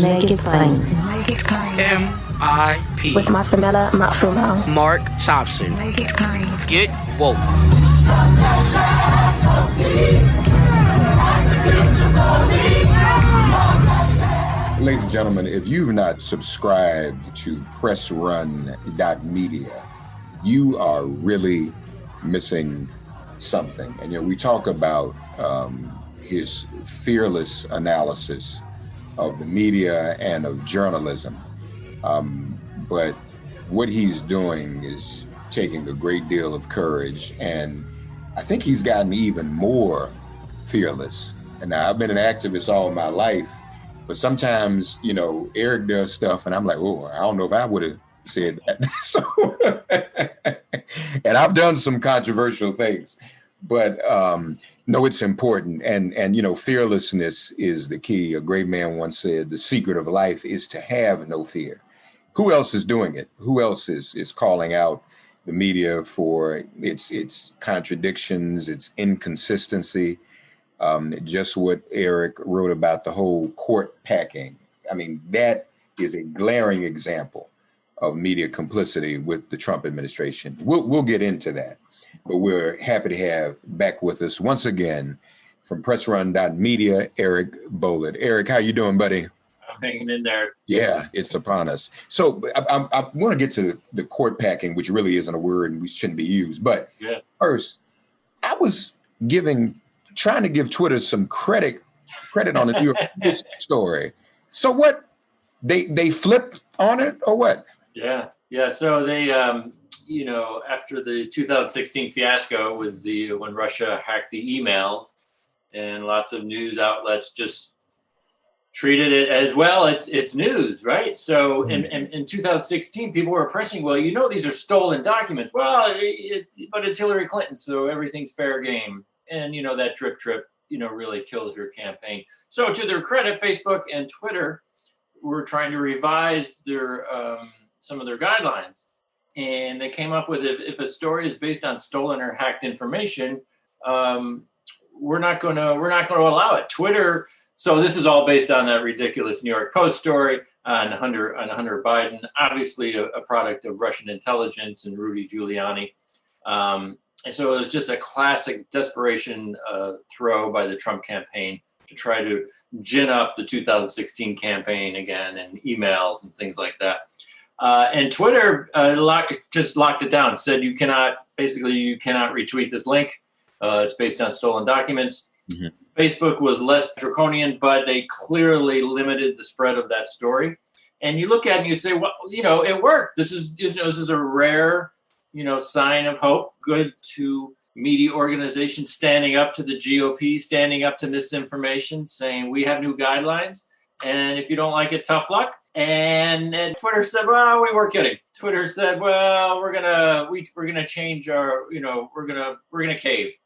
Make it plain. MIP. With Masamela Matfumo. Mark Thompson. Make it plain. Get woke. Ladies and gentlemen, if you've not subscribed to pressrun.media, you are really missing something. And we talk about his fearless analysis of the media and of journalism. But what he's doing is taking a great deal of courage, and I think he's gotten even more fearless. And now, I've been an activist all my life, but sometimes, Eric does stuff and I'm like, oh, I don't know if I would have said that. And I've done some controversial things, but no, it's important. And fearlessness is the key. A great man once said, the secret of life is to have no fear. Who else is doing it? Who else is calling out the media for its contradictions, its inconsistency? Just what Eric wrote about the whole court packing. I mean, that is a glaring example of media complicity with the Trump administration. We'll get into that, but we're happy to have back with us once again from pressrun.media, Eric Boehlert. Eric, how you doing, buddy? I'm hanging in there. Yeah, it's upon us. So I want to get to the court packing, which really isn't a word and we shouldn't be used. But First, I was trying to give Twitter some credit on the New York Post story. So what? They flipped on it or what? Yeah. So they, after the 2016 fiasco with when Russia hacked the emails, and lots of news outlets just treated it as, well, it's news, right? So in 2016, people were pressing, well, these are stolen documents. Well, but it's Hillary Clinton, so everything's fair game. And, that drip, really killed her campaign. So to their credit, Facebook and Twitter were trying to revise their some of their guidelines. And they came up with, if a story is based on stolen or hacked information, we're not going to allow it. Twitter. So this is all based on that ridiculous New York Post story on Hunter Biden, obviously a product of Russian intelligence and Rudy Giuliani. And so it was just a classic desperation throw by the Trump campaign to try to gin up the 2016 campaign again, and emails and things like that. And Twitter just locked it down, said you cannot retweet this link. It's based on stolen documents. Mm-hmm. Facebook was less draconian, but they clearly limited the spread of that story. And you look at it and you say, well, it worked. This is a rare sign of hope. Good to media organizations standing up to the GOP, standing up to misinformation, saying we have new guidelines, and if you don't like it, tough luck. And Twitter said, well, we weren't kidding. Twitter said, well, we're gonna change our, we're gonna cave,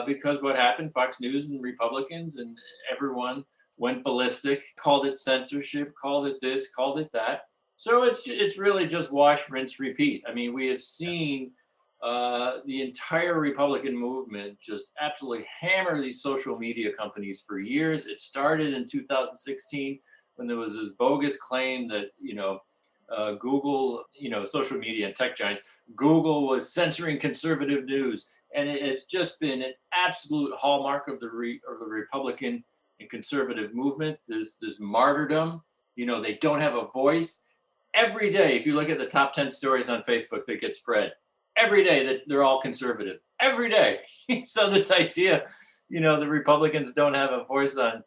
because what happened? Fox News and Republicans and everyone went ballistic, called it censorship, called it this, called it that. So it's really just wash, rinse, repeat. I mean, we have seen the entire Republican movement just absolutely hammer these social media companies for years. It started in 2016 when there was this bogus claim that, Google, social media and tech giants, Google was censoring conservative news. And it has just been an absolute hallmark of the Republican and conservative movement, this martyrdom. They don't have a voice. Every day, if you look at the top 10 stories on Facebook that get spread, every day that they're all conservative, every day. So this idea, the Republicans don't have a voice on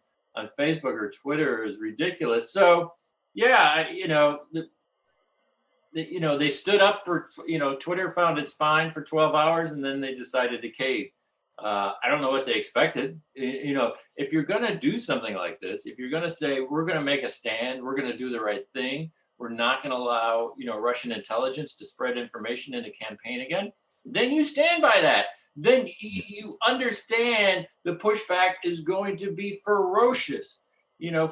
Facebook or Twitter is ridiculous. So, they stood up for, Twitter found its spine for 12 hours and then they decided to cave. I don't know what they expected. If you're going to do something like this, if you're going to say, we're going to make a stand, we're going to do the right thing, we're not going to allow, Russian intelligence to spread information in a campaign again, then you stand by that. Then you understand the pushback is going to be ferocious.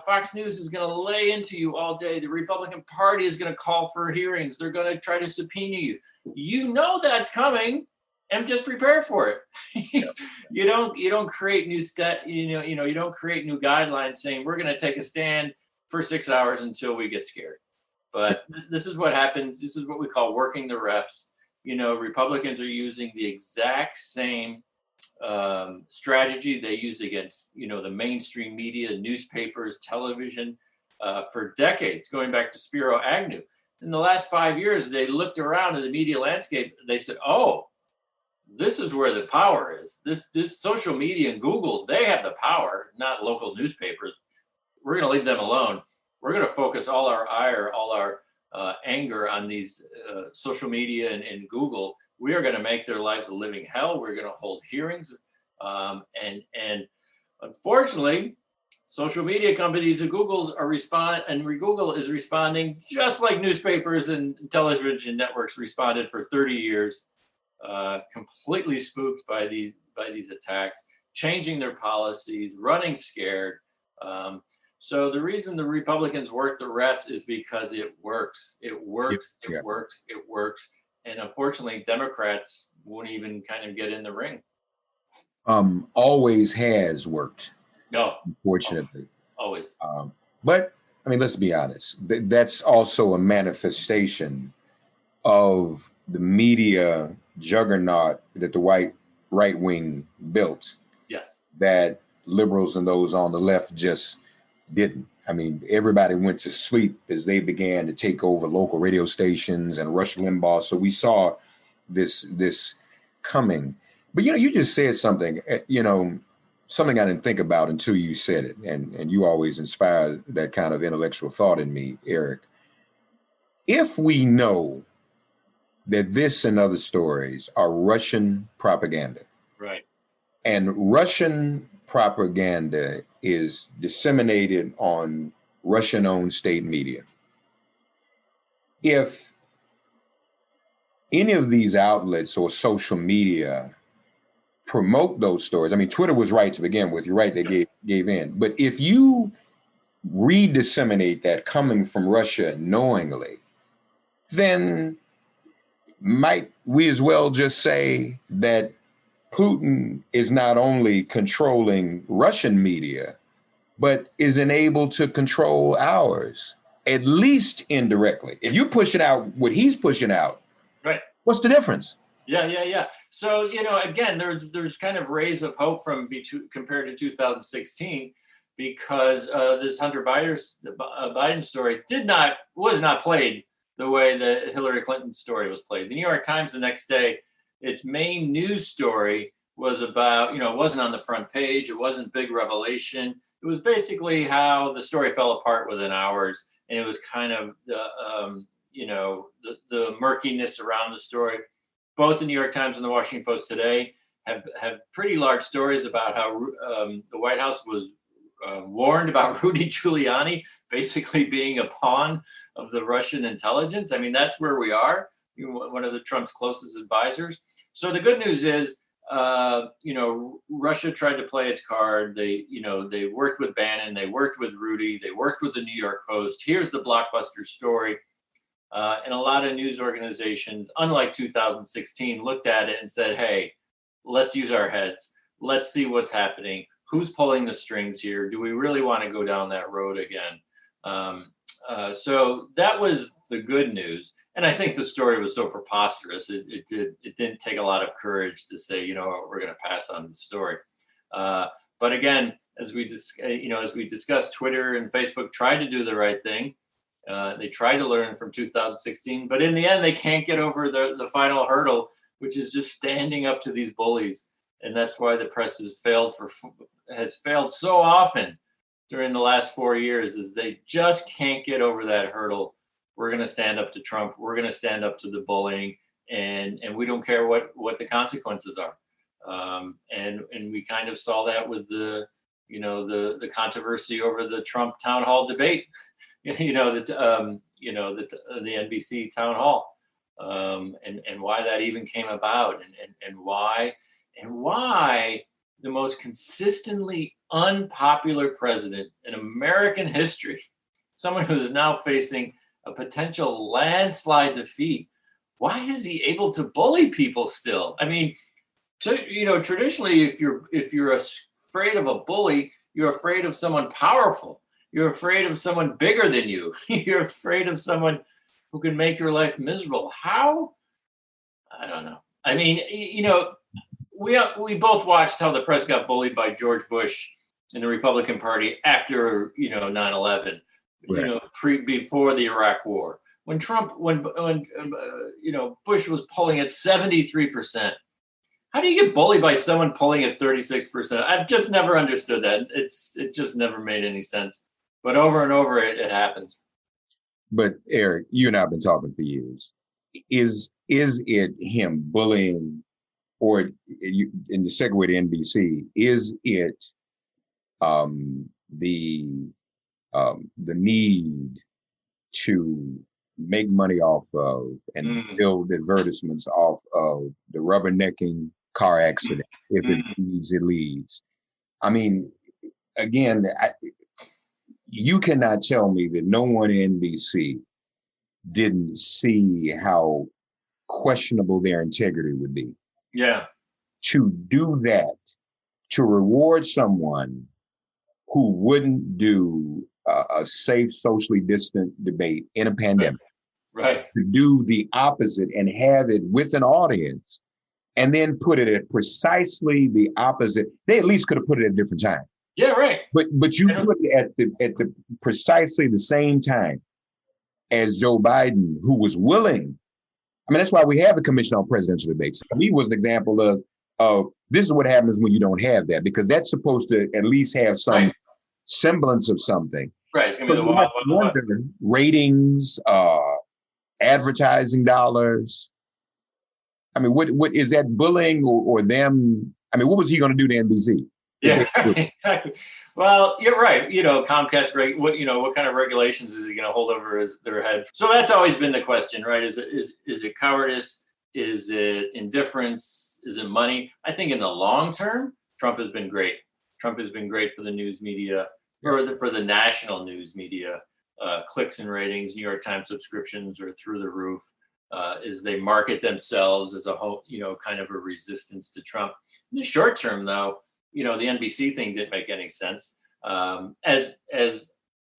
Fox News is going to lay into you all day. The Republican Party is going to call for hearings. They're going to try to subpoena you. That's coming, and just prepare for it. You don't create new you don't create new guidelines saying we're going to take a stand for 6 hours until we get scared. But this is what happens. This is what we call working the refs. Republicans are using the exact same strategy they used against, the mainstream media, newspapers, television, for decades, going back to Spiro Agnew. In the last 5 years, they looked around at the media landscape. They said, "Oh, this is where the power is. This social media and Google, they have the power, not local newspapers. We're going to leave them alone. We're going to focus all our ire, all our anger on these social media and Google. We are going to make their lives a living hell. We're going to hold hearings." And unfortunately, social media companies and Google is responding just like newspapers and television networks responded for 30 years, completely spooked by these attacks, changing their policies, running scared. So the reason the Republicans work the refs is because it works. It works. It works. It works. And unfortunately, Democrats won't even kind of get in the ring. Always has worked. No, unfortunately. Always. But I mean, let's be honest. That's also a manifestation of the media juggernaut that the right wing built. Yes. That liberals and those on the left just didn't. I mean, everybody went to sleep as they began to take over local radio stations and Rush Limbaugh. So we saw this coming. But you just said something. Something I didn't think about until you said it, and you always inspire that kind of intellectual thought in me, Eric. If we know that this and other stories are Russian propaganda, right, and Russian propaganda is disseminated on Russian-owned state media, if any of these outlets or social media promote those stories. I mean, Twitter was right to begin with. You're right, they gave in. But if you re-disseminate that coming from Russia knowingly, then might we as well just say that Putin is not only controlling Russian media, but is enabled to control ours, at least indirectly. If you push it out what he's pushing out, right, what's the difference? Yeah. So, again, there's kind of rays of hope compared to 2016, because this Hunter Biden story was not played the way the Hillary Clinton story was played. The New York Times the next day, its main news story was about, it wasn't on the front page. It wasn't big revelation. It was basically how the story fell apart within hours. And it was kind of the murkiness around the story. Both the New York Times and the Washington Post today have pretty large stories about how the White House was warned about Rudy Giuliani basically being a pawn of the Russian intelligence. I mean, that's where we are. One of Trump's closest advisors. So the good news is, Russia tried to play its card. They worked with Bannon, they worked with Rudy, they worked with the New York Post. Here's the blockbuster story. And a lot of news organizations, unlike 2016, looked at it and said, hey, let's use our heads. Let's see what's happening. Who's pulling the strings here? Do we really want to go down that road again? So that was the good news. And I think the story was so preposterous. It didn't take a lot of courage to say, we're going to pass on the story. But again, as we discussed, Twitter and Facebook tried to do the right thing. They tried to learn from 2016, but in the end, they can't get over the final hurdle, which is just standing up to these bullies. And that's why the press has failed so often during the last 4 years, is they just can't get over that hurdle. We're going to stand up to Trump. We're going to stand up to the bullying, and we don't care what the consequences are. And we kind of saw that with the controversy over the Trump town hall debate. The NBC town hall, and why that even came about, and why the most consistently unpopular president in American history, someone who is now facing a potential landslide defeat, why is he able to bully people still? I mean, traditionally, if you're afraid of a bully, you're afraid of someone powerful. You're afraid of someone bigger than you. You're afraid of someone who can make your life miserable. How? I don't know. I mean, we both watched how the press got bullied by George Bush in the Republican Party after 9/11. Right. Before the Iraq War, when Bush was polling at 73%. How do you get bullied by someone polling at 36%? I've just never understood that. It just never made any sense. But over and over, it happens. But Eric, you and I have been talking for years. Is it him bullying, or in the segue to NBC? Is it the need to make money off of and build advertisements off of the rubbernecking car accident? If it leads, it leads. I mean, again, you cannot tell me that no one in NBC didn't see how questionable their integrity would be. Yeah. To do that, to reward someone who wouldn't do a safe, socially distant debate in a pandemic. Right. To do the opposite and have it with an audience and then put it at precisely the opposite. They at least could have put it at a different time. Yeah, right. But you put it at the precisely the same time as Joe Biden, who was willing. I mean, that's why we have a commission on presidential debates. He was an example of this is what happens when you don't have that, because that's supposed to at least have some semblance of something. Right. It's gonna be the wild ratings, advertising dollars. I mean, what is that bullying or them? I mean, what was he going to do to NBC? Yeah, exactly. Well, you're right. Comcast, what kind of regulations is he going to hold over their head? So that's always been the question, right? Is it cowardice? Is it indifference? Is it money? I think in the long term, Trump has been great. Trump has been great for the news media, for the national news media. Clicks and ratings, New York Times subscriptions are through the roof. As they market themselves as a whole, kind of a resistance to Trump. In the short term, though, the NBC thing didn't make any sense. As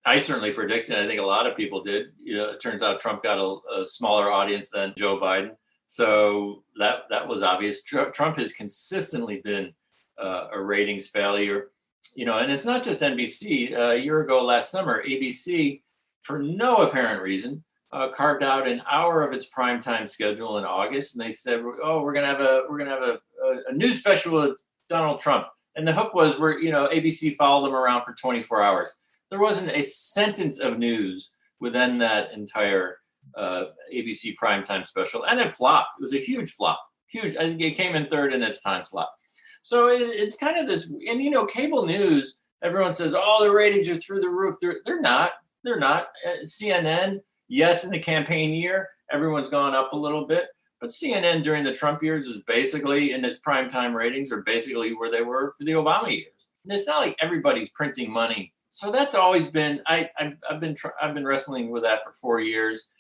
I certainly predicted, I think a lot of people did. It turns out Trump got a smaller audience than Joe Biden, so that was obvious. Trump has consistently been a ratings failure, and it's not just NBC. A year ago, last summer, ABC, for no apparent reason, carved out an hour of its primetime schedule in August, and they said, "Oh, we're gonna have a news special with Donald Trump." And the hook was ABC followed them around for 24 hours. There wasn't a sentence of news within that entire ABC primetime special, and it flopped. It was a huge flop. Huge. I think it came in third in its time slot. So it's kind of this, and cable news. Everyone says, "Oh, the ratings are through the roof." They're not. They're not. CNN, yes, in the campaign year, everyone's gone up a little bit. But CNN during the Trump years is basically, in its primetime ratings, are basically where they were for the Obama years. And it's not like everybody's printing money. So that's always been, I've been wrestling with that for 4 years.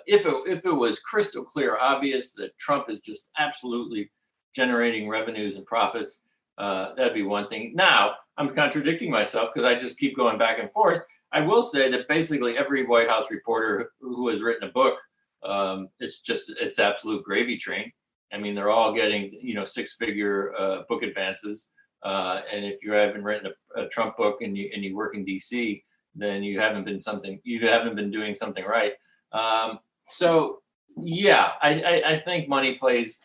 If it was crystal clear, obvious that Trump is just absolutely generating revenues and profits, that'd be one thing. Now, I'm contradicting myself because I just keep going back and forth. I will say that basically every White House reporter who has written a book, it's absolute gravy train. I mean, they're all getting, 6-figure book advances. And if you haven't written a Trump book and you work in DC, then you haven't been doing something right. So yeah, I think money plays,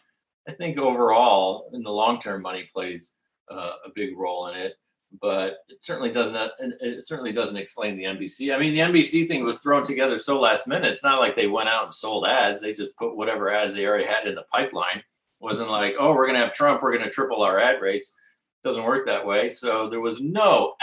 I think overall in the long term, money plays a big role in it. But it certainly doesn't explain the NBC. I mean, the NBC thing was thrown together so last minute. It's not like they went out and sold ads. They just put whatever ads they already had in the pipeline. It wasn't like, oh, we're going to have Trump, we're going to triple our ad rates. It doesn't work that way. So there was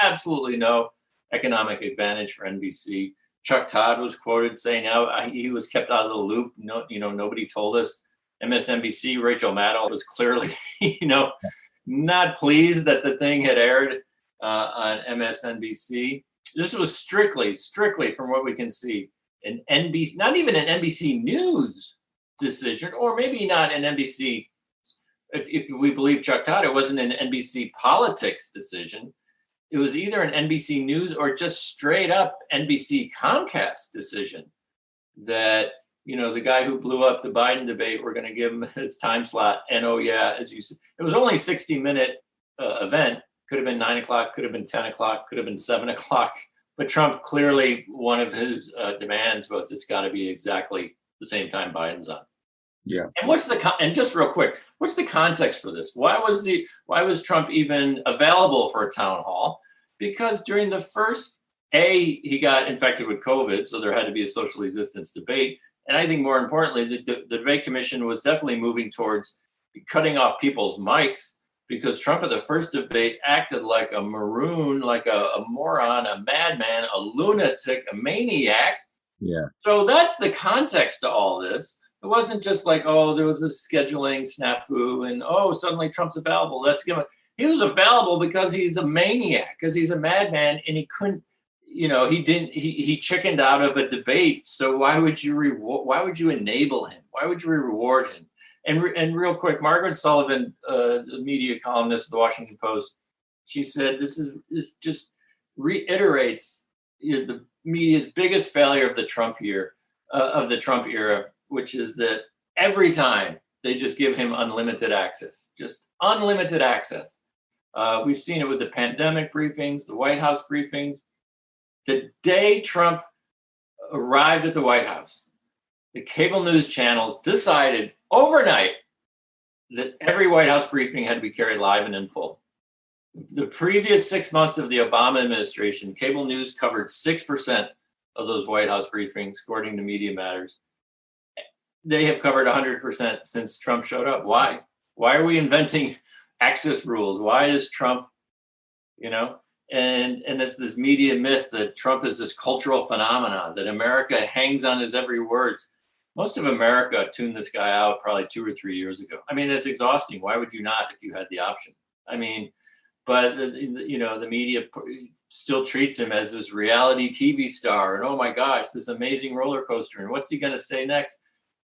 absolutely no economic advantage for NBC. Chuck Todd was quoted saying he was kept out of the loop. No, nobody told us. MSNBC, Rachel Maddow was clearly, not pleased that the thing had aired on MSNBC. This was strictly from what we can see, an NBC, not even an NBC News decision, or maybe not an NBC. If we believe Chuck Todd, it wasn't an NBC politics decision. it was either an NBC News or just straight up NBC Comcast decision that, the guy who blew up the Biden debate, we're going to give him his time slot. And oh yeah, as you said, it was only a 60-minute event. Could have been 9 o'clock, could have been 10 o'clock, could have been 7 o'clock. But Trump clearly, one of his demands was it's got to be exactly the same time Biden's on. Yeah. And and just real quick, what's the context for this? Why was Trump even available for a town hall? Because during the first, he got infected with COVID, so there had to be a socially distanced debate. And I think more importantly, the debate commission was definitely moving towards cutting off people's mics, because Trump at the first debate acted like a maroon, like a moron, a madman, a lunatic, a maniac. Yeah. So that's the context to all this. It wasn't just like, oh, there was a scheduling snafu and, oh, suddenly Trump's available. Let's give him. He was available because he's a maniac, because he's a madman, and he couldn't, he chickened out of a debate. So why would you enable him? Why would you reward him? And real quick, Margaret Sullivan, the media columnist of the Washington Post, she said this just reiterates the media's biggest failure of the Trump era, which is that every time they just give him unlimited access, just unlimited access. We've seen it with the pandemic briefings, the White House briefings. The day Trump arrived at the White House, the cable news channels decided overnight that every White House briefing had to be carried live and in full. The previous 6 months of the Obama administration, cable news covered 6% of those White House briefings, according to Media Matters. They have covered 100% since Trump showed up. Why? Why are we inventing access rules? Why is Trump, and it's this media myth that Trump is this cultural phenomenon, that America hangs on his every word. Most of America tuned this guy out probably 2 or 3 years ago. I mean, it's exhausting. Why would you not if you had the option? I mean, but the media still treats him as this reality TV star, and oh my gosh, this amazing roller coaster, and what's he going to say next?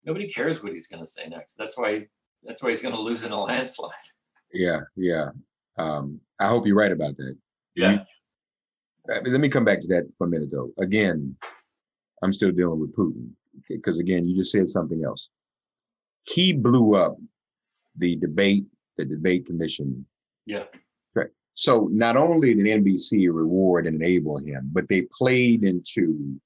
Nobody cares what he's going to say next. That's why he's going to lose in a landslide. Yeah. I hope you're right about that. Yeah. Let me come back to that for a minute, though. Again, I'm still dealing with Putin, because again, you just said something else. He blew up the debate commission. Yeah. Right. So not only did NBC reward and enable him, but they played into,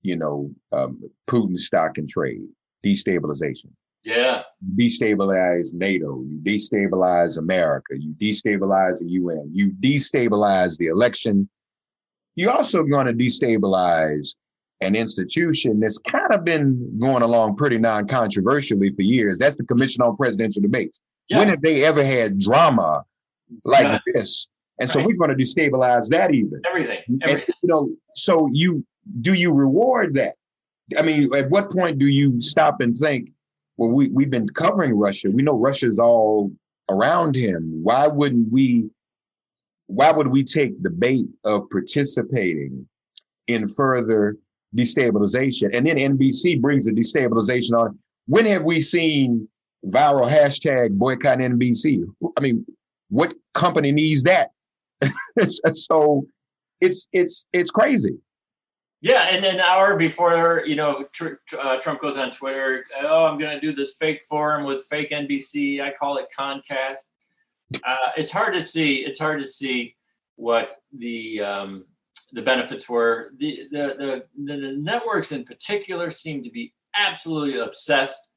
Putin's stock and trade, destabilization. Yeah. Destabilize NATO, you destabilize America, you destabilize the UN, you destabilize the election. You're also going to destabilize an institution that's kind of been going along pretty non-controversially for years. That's the Commission on Presidential Debates. Yeah. When have they ever had drama like this? And so we're going to destabilize that even. Everything. And, so do you reward that? I mean, at what point do you stop and think, well, we've been covering Russia. We know Russia's all around him. Why would we take the bait of participating in further destabilization? And then NBC brings the destabilization on. When have we seen viral hashtag boycott NBC? I mean, what company needs that? So it's crazy. Yeah, and an hour before, Trump goes on Twitter, I'm going to do this fake forum with fake NBC. I call it Concast. It's hard to see what the benefits were. The networks in particular seem to be absolutely obsessed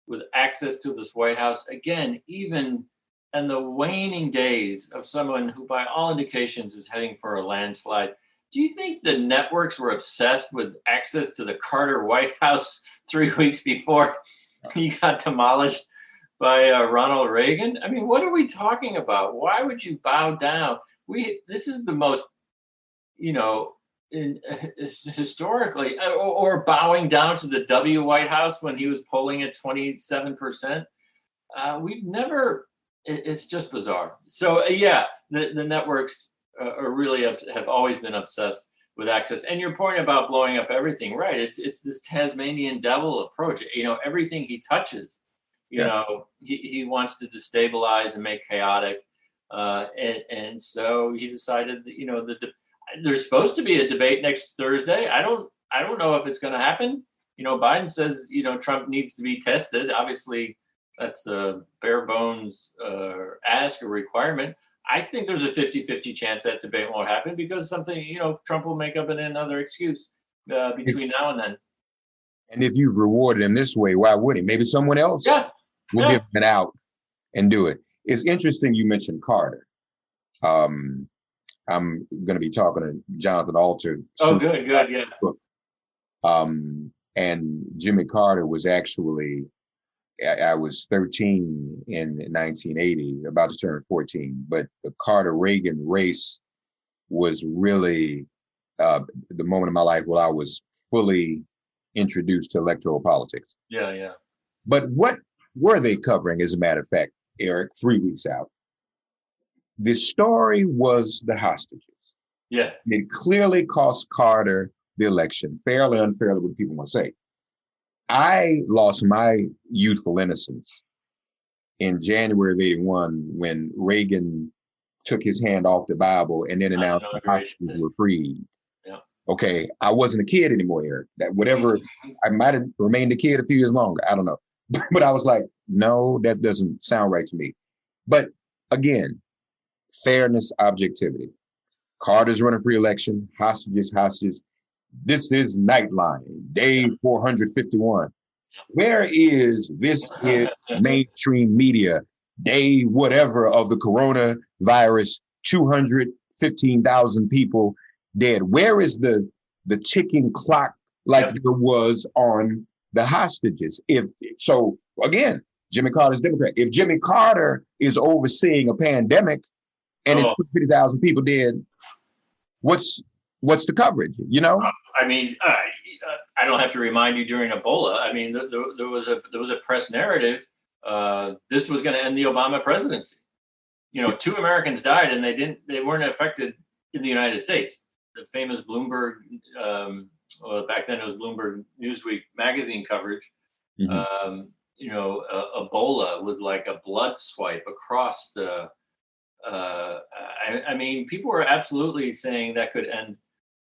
with access to this White House. Again, even in the waning days of someone who, by all indications, is heading for a landslide. Do you think the networks were obsessed with access to the Carter White House 3 weeks before he got demolished by Ronald Reagan? I mean, what are we talking about? Why would you bow down? This is the most, historically, or bowing down to the W White House when he was polling at 27%. We've never. It's just bizarre. So the networks have always been obsessed with access. And your point about blowing up everything, right? It's this Tasmanian devil approach. Everything he touches, he wants to destabilize and make chaotic. And so he decided that, there's supposed to be a debate next Thursday. I don't know if it's going to happen. Biden says, Trump needs to be tested. Obviously, that's the bare bones ask or requirement. I think there's a 50-50 chance that debate won't happen because Trump will make up another excuse between now and then. And if you've rewarded him this way, why would he? Maybe someone else will give him an out and do it. It's interesting you mentioned Carter. I'm going to be talking to Jonathan Alter. Oh, good, yeah. And Jimmy Carter was actually, I was 13 in 1980, about to turn 14, but the Carter-Reagan race was really the moment of my life where I was fully introduced to electoral politics. Yeah. But what were they covering, as a matter of fact, Eric, 3 weeks out? The story was the hostages. Yeah. It clearly cost Carter the election, fairly, unfairly, what people want to say. I lost my youthful innocence in January of 81 when Reagan took his hand off the Bible and then announced the hostages were freed. Yeah. Okay, I wasn't a kid anymore, Eric. That whatever, I might have remained a kid a few years longer. I don't know. But I was like, no, that doesn't sound right to me. But again, fairness, objectivity. Carter's running for re-election, hostages. This is Nightline, day 451. Where is this is mainstream media, day whatever of the coronavirus, 215,000 people dead? Where is the ticking clock like there was on the hostages? If so, again, Jimmy Carter's Democrat. If Jimmy Carter is overseeing a pandemic and it's 50,000 people dead, what's the coverage? I mean, I don't have to remind you during Ebola. I mean, there was a press narrative. This was going to end the Obama presidency. 2 Americans died, and they weren't affected in the United States. The famous Bloomberg, back then it was Bloomberg Newsweek magazine coverage. Mm-hmm. Ebola with like a blood swipe across the. I mean, people were absolutely saying that could end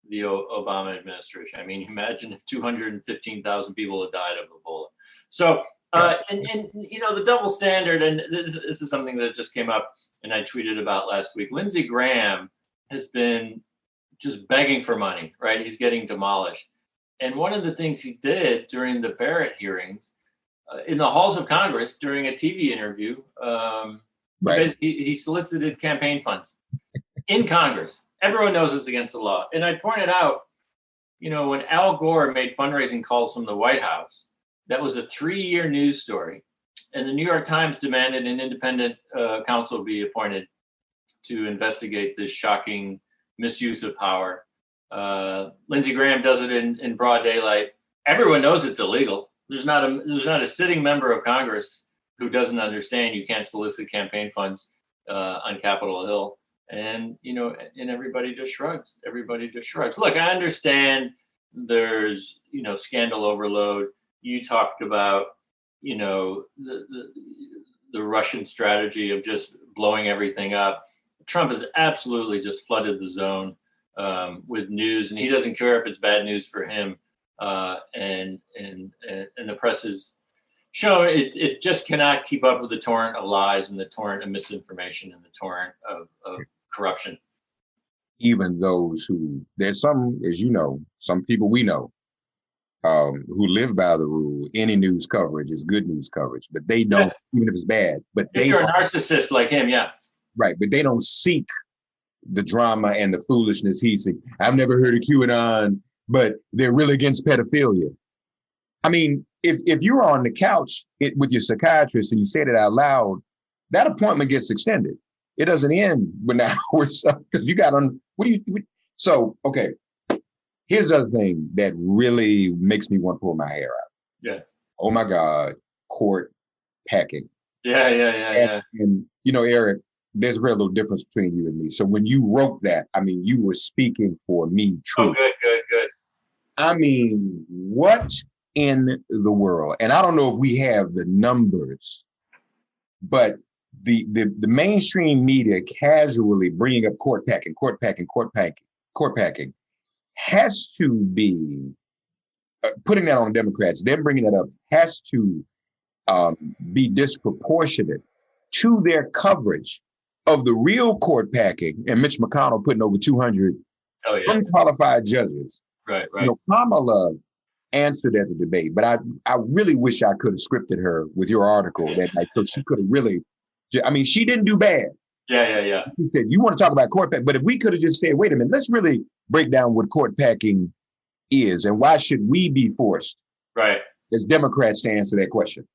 the Obama administration. I mean, imagine if 215,000 people had died of Ebola. So, and the double standard, and this is something that just came up and I tweeted about last week. Lindsey Graham has been just begging for money, right? He's getting demolished. And one of the things he did during the Barrett hearings in the halls of Congress during a TV interview, he solicited campaign funds in Congress. Everyone knows it's against the law. And I pointed out, when Al Gore made fundraising calls from the White House, that was a 3-year news story. And the New York Times demanded an independent counsel be appointed to investigate this shocking misuse of power. Lindsey Graham does it in broad daylight. Everyone knows it's illegal. There's not a sitting member of Congress who doesn't understand you can't solicit campaign funds on Capitol Hill. And, and everybody just shrugs. Look, I understand there's, scandal overload. You talked about, the Russian strategy of just blowing everything up. Trump has absolutely just flooded the zone with news, and he doesn't care if it's bad news for him. And the press is shown it just cannot keep up with the torrent of lies and the torrent of misinformation and the torrent of corruption. Even those there's some, as you know, some people we know who live by the rule, any news coverage is good news coverage, but they don't, even if it's bad. But if you're a narcissist like him, right, but they don't seek the drama and the foolishness he's seeking. I've never heard of QAnon, but they're really against pedophilia. I mean, if you're on the couch with your psychiatrist and you say it out loud, that appointment gets extended. It doesn't end when the hours up because you got on. So, okay. Here's the other thing that really makes me want to pull my hair out. Yeah. Oh my God, court packing. Yeah. And Eric, there's a very little difference between you and me. So when you wrote that, I mean, you were speaking for me, truly. Oh, good. I mean, what in the world? And I don't know if we have the numbers, but the mainstream media casually bringing up court packing has to be putting that on Democrats. Them bringing that up has to be disproportionate to their coverage of the real court packing and Mitch McConnell putting over 200 unqualified judges. Right. You know, Kamala answered at the debate, but I really wish I could have scripted her with your article that night, so she could have really. I mean, she didn't do bad. Yeah. She said, "You want to talk about court packing?" But if we could have just said, "Wait a minute, let's really break down what court packing is and why should we be forced, right, as Democrats, to answer that question."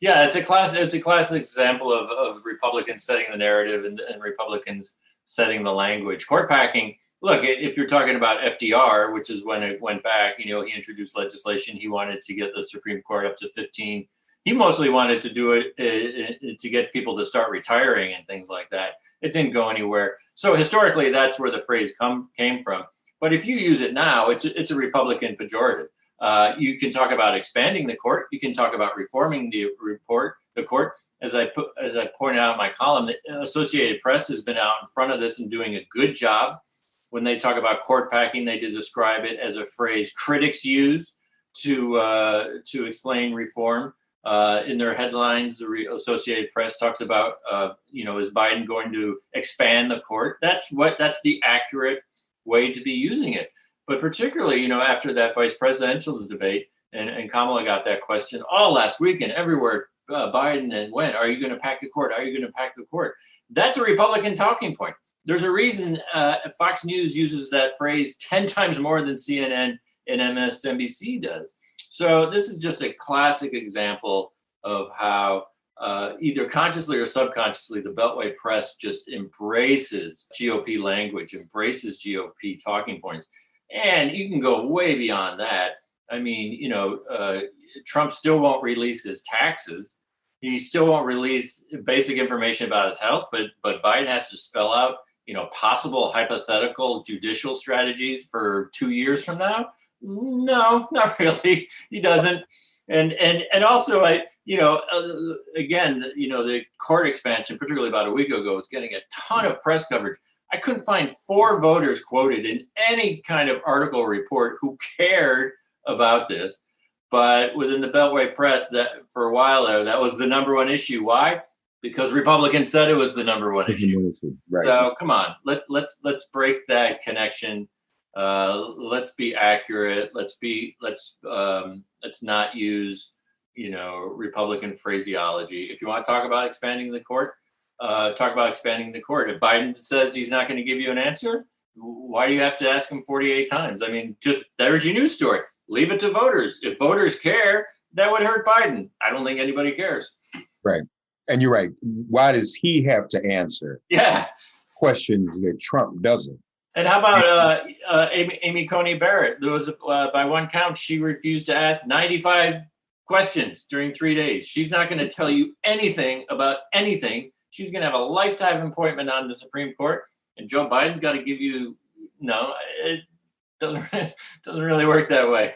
Yeah, it's a classic example of Republicans setting the narrative and Republicans setting the language. Court packing. Look, if you're talking about FDR, which is when it went back, you know, he introduced legislation. He wanted to get the Supreme Court up to 15. He mostly wanted to do it to get people to start retiring and things like that. It didn't go anywhere. So historically, that's where the phrase came from. But if you use it now, it's a Republican pejorative. You can talk about expanding the court. You can talk about reforming the court. As I pointed out in my column, the Associated Press has been out in front of this and doing a good job. When they talk about court packing, they describe it as a phrase critics use to explain reform. In their headlines, the Associated Press talks about, is Biden going to expand the court? That's the accurate way to be using it. But particularly, you know, after that vice presidential debate, and Kamala got that question all last weekend, everywhere, Biden and when, are you going to pack the court? Are you going to pack the court? That's a Republican talking point. There's a reason Fox News uses that phrase 10 times more than CNN and MSNBC does. So this is just a classic example of how either consciously or subconsciously, the Beltway press just embraces GOP language, embraces GOP talking points. And you can go way beyond that. I mean, you know, Trump still won't release his taxes. He still won't release basic information about his health, but Biden has to spell out, you know, possible hypothetical judicial strategies for 2 years from now. No, not really. He doesn't. And also, again, you know, the court expansion, particularly about a week ago, was getting a ton of press coverage. I couldn't find 4 voters quoted in any kind of article or report who cared about this. But within the Beltway press, that for a while there, that was the number one issue. Why? Because Republicans said it was the number one issue. Right. So come on, let's break that connection. Let's be accurate. Let's not use, you know, Republican phraseology. If you want to talk about expanding the court, talk about expanding the court. If Biden says he's not going to give you an answer, why do you have to ask him 48 times? I mean, just there's your news story. Leave it to voters. If voters care, that would hurt Biden. I don't think anybody cares. Right. And you're right. Why does he have to answer questions that Trump doesn't? And how about Amy Coney Barrett? There was, by one count, she refused to ask 95 questions during 3 days. She's not going to tell you anything about anything. She's going to have a lifetime appointment on the Supreme Court, and Joe Biden's got to give you. No, it doesn't really work that way.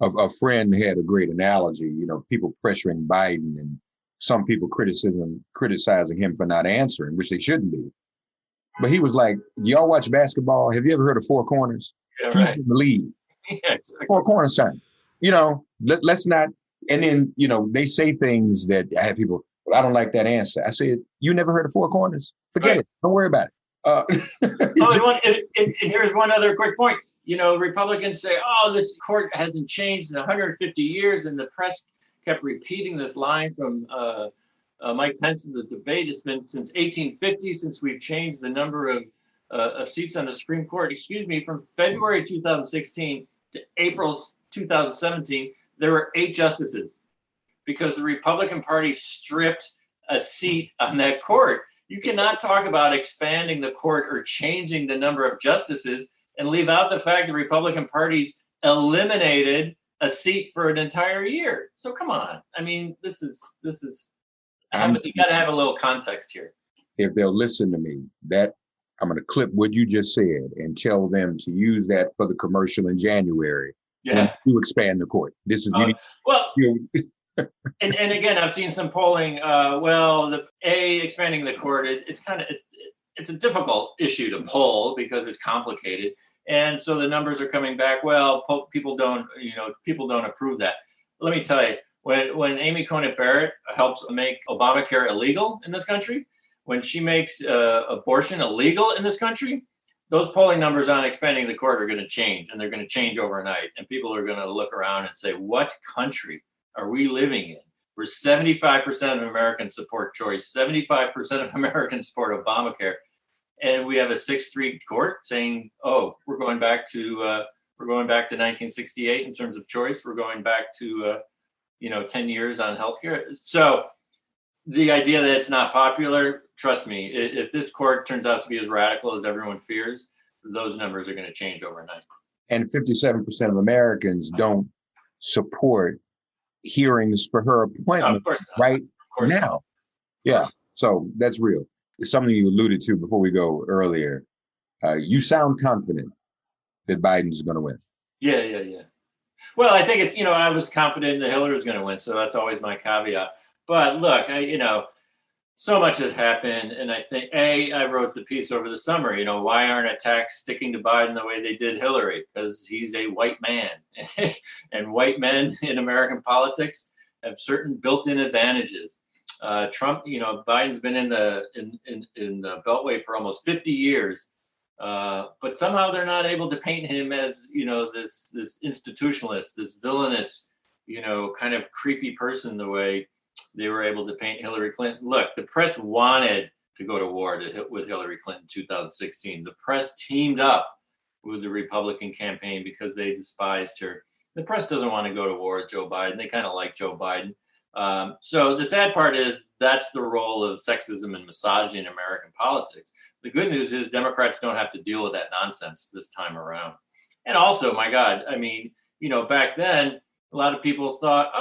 A friend had a great analogy. You know, people pressuring Biden and some people criticizing him for not answering, which they shouldn't be. But he was like, y'all watch basketball? Have you ever heard of Four Corners? Yeah, right. He's in the lead. Yeah, exactly. Four Corners time. You know, let's not. And then, you know, they say things that I have people, well, I don't like that answer. I said, you never heard of Four Corners? Forget it. Don't worry about it. And here's one other quick point. You know, Republicans say, oh, this court hasn't changed in 150 years. And the press kept repeating this line from Mike Pence in the debate. It's been since 1850 since we've changed the number of seats on the Supreme Court. Excuse me, from February 2016 to April 2017, there were 8 justices because the Republican Party stripped a seat on that court. You cannot talk about expanding the court or changing the number of justices and leave out the fact the Republican Party's eliminated a seat for an entire year. So come on. I mean, this is you got to have a little context here. If they'll listen to me, that I'm going to clip what you just said and tell them to use that for the commercial in January. Yeah. To expand the court. This is And again, I've seen some polling. Expanding the court, it's a difficult issue to poll because it's complicated, and so the numbers are coming back. Well, people don't approve that. Let me tell you, when Amy Coney Barrett helps make Obamacare illegal in this country, when she makes abortion illegal in this country, those polling numbers on expanding the court are going to change, and they're going to change overnight. And people are going to look around and say, what country are we living in? Where 75% of Americans support choice, 75% of Americans support Obamacare. And we have a 6-3 court saying, oh, we're going back to 1968 in terms of choice. We're going back to 10 years on healthcare. So the idea that it's not popular, trust me, if this court turns out to be as radical as everyone fears, those numbers are going to change overnight. And 57% of Americans don't support hearings for her appointment right now. Yeah, so that's real. It's something you alluded to before we go earlier. You sound confident that Biden's going to win. Yeah. Well, I think it's, I was confident that Hillary was going to win, so that's always my caveat. But look, so much has happened, and I think I wrote the piece over the summer. Why aren't attacks sticking to Biden the way they did Hillary? Because he's a white man, and white men in American politics have certain built-in advantages. Trump, Biden's been in the Beltway for almost 50 years, but somehow they're not able to paint him as this institutionalist, this villainous, kind of creepy person the way they were able to paint Hillary Clinton. Look, the press wanted to go to war with Hillary Clinton in 2016. The press teamed up with the Republican campaign because they despised her. The press doesn't want to go to war with Joe Biden. They kind of like Joe Biden. So the sad part is that's the role of sexism and misogyny in American politics. The good news is Democrats don't have to deal with that nonsense this time around. And also, my God, back then, a lot of people thought,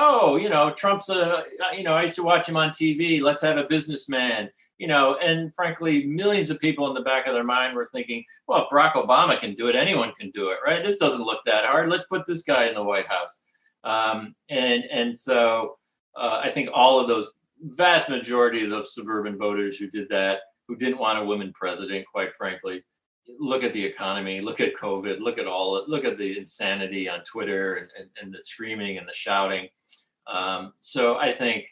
Trump's I used to watch him on TV. Let's have a businessman, and frankly, millions of people in the back of their mind were thinking, well, if Barack Obama can do it, anyone can do it, right? This doesn't look that hard. Let's put this guy in the White House. So I think all of those, vast majority of those suburban voters who did that, who didn't want a woman president, quite frankly, look at the economy, look at COVID, look at the insanity on Twitter and the screaming and the shouting. So I think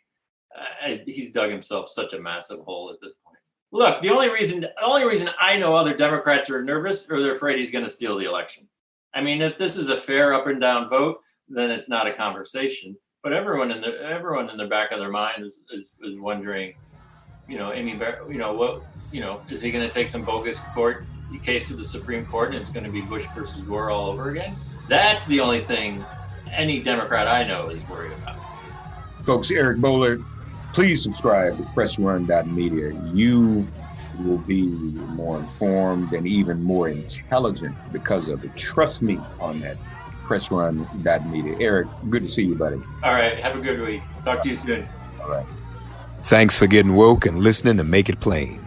he's dug himself such a massive hole at this point. Look, the only reason I know other Democrats are nervous or they're afraid he's going to steal the election. I mean, if this is a fair up and down vote, then it's not a conversation. But everyone in the back of their mind is wondering, Amy Barrett, is he going to take some bogus court case to the Supreme Court and it's going to be Bush versus Gore all over again? That's the only thing any Democrat I know is worried about. Folks, Eric Boehlert, please subscribe to PressRun.media. You will be more informed and even more intelligent because of it. Trust me on that. PressRun.media. Eric, good to see you, buddy. All right. Have a good week. Talk to you soon. All right. Thanks for getting woke and listening to Make It Plain.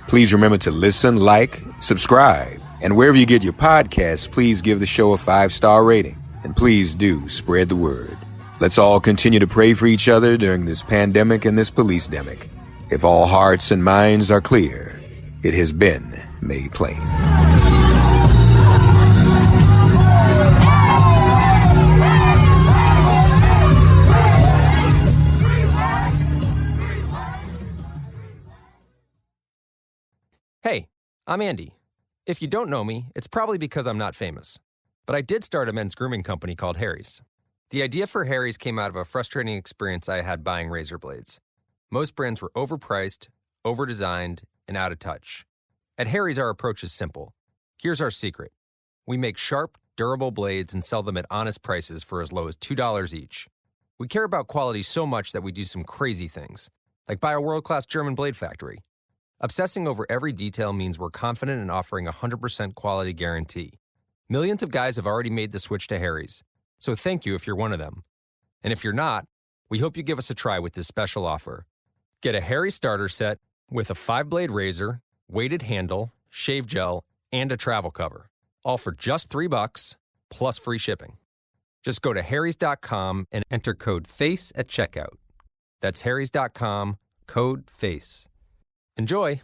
Please remember to listen, like, subscribe, and wherever you get your podcasts, please give the show a 5-star rating. And please do spread the word. Let's all continue to pray for each other during this pandemic and this police-demic. If all hearts and minds are clear, it has been made plain. Hey, I'm Andy. If you don't know me, it's probably because I'm not famous. But I did start a men's grooming company called Harry's. The idea for Harry's came out of a frustrating experience I had buying razor blades. Most brands were overpriced, overdesigned, and out of touch. At Harry's, our approach is simple. Here's our secret. We make sharp, durable blades and sell them at honest prices for as low as $2 each. We care about quality so much that we do some crazy things, like buy a world-class German blade factory. Obsessing over every detail means we're confident in offering a 100% quality guarantee. Millions of guys have already made the switch to Harry's, so thank you if you're one of them. And if you're not, we hope you give us a try with this special offer. Get a Harry's starter set with a 5-blade razor, weighted handle, shave gel, and a travel cover, all for just $3 plus free shipping. Just go to harrys.com and enter code FACE at checkout. That's harrys.com, code FACE. Enjoy!